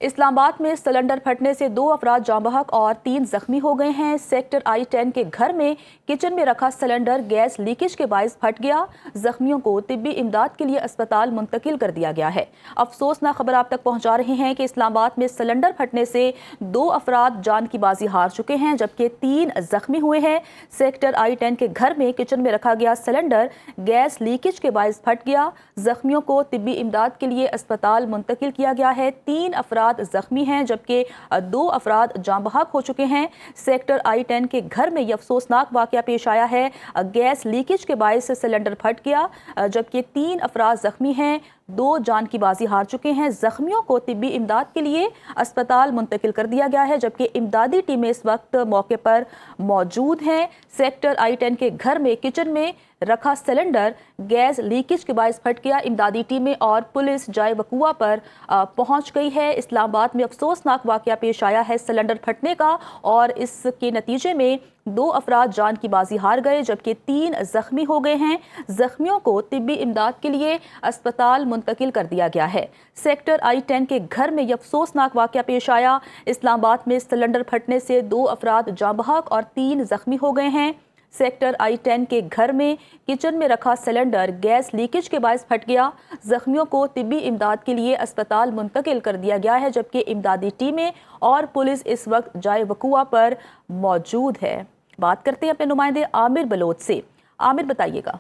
इस्लामाबाद में सिलेंडर फटने से 2 अफराद जाँ बहक और 3 जख्मी हो गए हैं। सेक्टर I-10 के घर में किचन में रखा सिलेंडर गैस लीकेज के बायस फट गया। जख्मियों को तिब्बी इमदाद के लिए अस्पताल मुंतकिल कर दिया गया है। अफसोसनाक खबर आप तक पहुंचा रहे हैं कि इस्लामाबाद में सिलेंडर फटने से 2 अफराद जान की बाजी हार चुके हैं, जबकि 3 जख्मी हुए हैं। सेक्टर I-10 के घर में किचन में रखा गया सिलेंडर गैस लीकेज के बायस फट गया। जख्मियों को तिब्बी इमदाद के लिए अस्पताल मुंतकिल किया गया है। 3 अफराद जख्मी हैं, जबकि 2 अफराद जाँ बहक हो चुके हैं। सेक्टर I-10 के घर में यह अफसोसनाक वाकया पेश आया है। गैस लीकेज के बायस सिलेंडर फट गया, जबकि 3 अफराद जख्मी हैं। 2 जान की बाजी हार चुके हैं। जख्मियों को तिब्बी इमदाद के लिए अस्पताल मुंतकिल कर दिया गया है, जबकि इमदादी टीमें इस वक्त मौके पर मौजूद हैं। सेक्टर I-10 के घर में किचन में रखा सिलेंडर गैस लीकेज के बायस फट गया। इमदादी टीमें और पुलिस जाए वकुआ पर पहुंच गई है। इस्लामाबाद में अफसोसनाक वाकया पेश आया है सिलेंडर फटने का, और इसके नतीजे में 2 अफराद जान की बाजी हार गए, जबकि 3 जख्मी हो गए हैं। जख्मियों को तिब्बी इमदाद के लिए अस्पताल मुंतकिल कर दिया गया है। सेक्टर I-10 के घर में यह अफसोसनाक वाकया पेश आया। इस्लामाबाद में सिलेंडर फटने से 2 अफराद जाँ बहक और 3 जख्मी हो गए हैं। सेक्टर I-10 के घर में किचन में रखा सिलेंडर गैस लीकेज के बायस फट गया। जख्मियों को तिब्बी इमदाद के लिए अस्पताल मुंतकिल कर दिया गया है, जबकि इमदादी टीमें और पुलिस इस वक्त जाए वकुआ पर मौजूद है। बात करते हैं अपने नुमाइंदे आमिर बलोच से। आमिर, बताइएगा।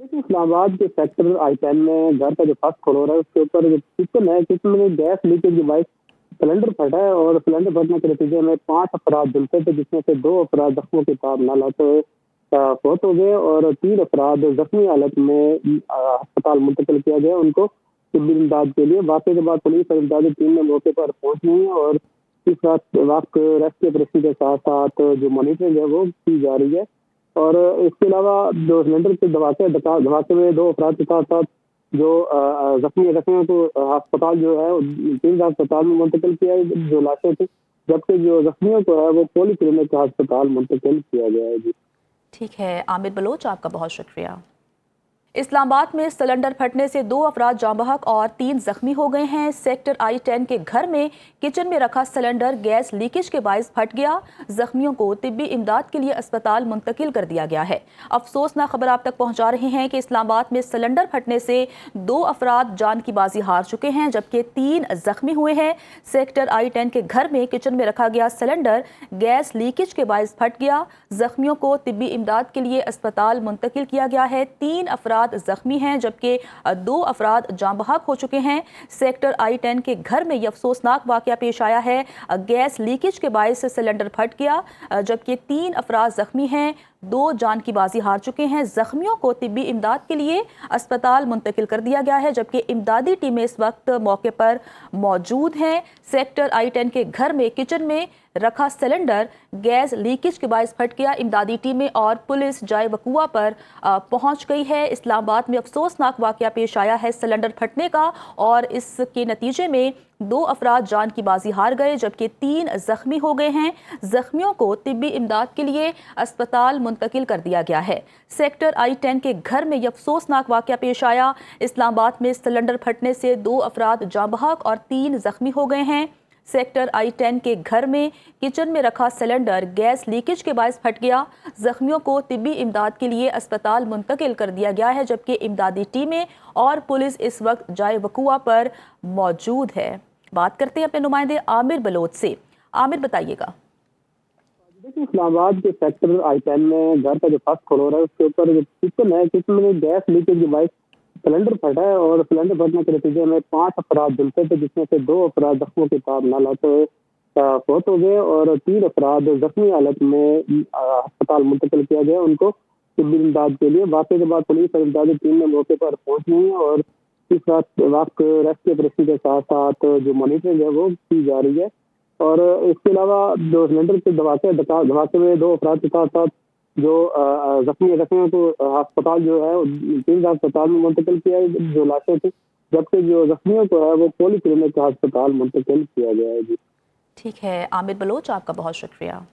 इस्लामाबाद के सेक्टर I-10 में घर का जो फर्स्ट फ्लोर है उसके ऊपर जो किचन है, किचन में गैस लीकेज के बायस सिलेंडर फटा है, और सिलेंडर फटने के नतीजे में 5 अफराद झुलसे थे, जिसमें से 2 अफराद जख्मों के ताब न लाते हुए फौत हो गए, और 3 अफराद जख्मी हालत में अस्पताल मुंतकिल किया गया उनको तिब्बी इमदाद के लिए। वाक़े के बाद पुलिस और इमदादी टीम ने मौके पर पहुंच गई है, और इस वक्त रेस्क्यू ऑपरेशन के साथ साथ जो मॉनिटरिंग है वो की जा रही है। और इसके अलावा जो सिलेंडर के धमाके में 2 अफराद के साथ साथ जो जख्मियों को अस्पताल जो है 3 अस्पताल में मुंतकिल किया है जो लाशें थी, जबकि जो जख्मियों को है वो पोली क्लिनिक का अस्पताल मुंतकिल किया गया है। जी ठीक है आमिर बलोच, आपका बहुत शुक्रिया। इस्लामाबाद में सिलेंडर फटने से 2 अफराद जाँ बहक और 3 जख्मी हो गए हैं। सेक्टर I-10 के घर में किचन में रखा सिलेंडर गैस लीकेज के बायस फट गया। जख्मियों को तिब्बी इमदाद के लिए अस्पताल मुंतकिल कर दिया गया है। अफसोसनाक खबर आप तक पहुंचा रहे हैं कि इस्लामाबाद में सिलेंडर फटने से 2 अफराद जान की बाजी हार चुके हैं, जबकि 3 जख्मी हुए हैं। सेक्टर I-10 के घर में किचन में रखा गया सिलेंडर गैस लीकेज के बायस फट गया। जख्मियों को तिब्बी इमदाद के लिए अस्पताल मुंतकिल किया गया है। 3 अफराद जख्मी हैं, जबकि 2 अफराद जाँ बहक हो चुके हैं। सेक्टर I-10 के घर में यह अफसोसनाक वाकया पेश आया है। गैस लीकेज के बायस सिलेंडर फट गया, जबकि 3 अफराद जख्मी हैं। 2 जान की बाजी हार चुके हैं। जख्मियों को तिब्बी इमदाद के लिए अस्पताल मुंतकिल कर दिया गया है, जबकि इमदादी टीमें इस वक्त मौके पर मौजूद हैं। सेक्टर I-10 के घर में किचन में रखा सिलेंडर गैस लीकेज के बायस फट गया। इमदादी टीमें और पुलिस जाए वकुआ पर पहुंच गई है। इस्लामाबाद में अफसोसनाक वाकया पेश आया है सिलेंडर फटने का, और इसके नतीजे में 2 अफराद जान की बाजी हार गए, जबकि 3 जख्मी हो गए हैं। जख्मियों को तिब्बी इमदाद के लिए अस्पताल मुंतकिल कर दिया गया है। सेक्टर I-10 के घर में यह अफसोसनाक वाकया पेश आया। इस्लामाबाद में सिलेंडर फटने से 2 अफराद जाँ बहक और 3 जख्मी हो गए हैं। सेक्टर I-10 के घर में किचन में रखा सिलेंडर गैस लीकेज के बायस फट गया। जख्मियों को तिब्बी इमदाद के लिए अस्पताल मुंतकिल कर दिया गया है, जबकि इमदादी टीमें और पुलिस इस वक्त जाए वकुआ पर मौजूद है। बात करते हैं अपने नुमाइंदे आमिर बलोच से। आमिर, बताइएगा। इस्लामाबाद के सेक्टर I-10 में घर का जो फर्स्ट फ्लोर है उसके ऊपर जो किचन है, किचन में गैस लीकेज के बायस सिलेंडर फटा है, और सिलेंडर फटने के नतीजे में 5 अफराद झुलसे थे, जिसमें से 2 अफराद जख्मों के ताब न लाते हुए फौत हो गए, और 3 अफराद जख्मी हालत में अस्पताल मुंतकिल किया गया उनको तिब्बी इमदाद के लिए। वाक़े के बाद पुलिस और इमदादी टीम ने मौके पर पहुंच गई है, और इस वक्त रेस्क्यू ऑपरेशन के साथ साथ जो मॉनिटरिंग है वो की जा रही है। और इसके अलावा जो सिलेंडर के धमाके में 2 अफराद के साथ साथ जो जख्मियों को अस्पताल जो है 3 अस्पताल में मुंतकिल किया है जो लाशें थी, जबकि जो जख्मियों को है वो पोली क्लिनिक का अस्पताल मुंतकिल किया गया है। जी ठीक है आमिर बलोच, आपका बहुत शुक्रिया।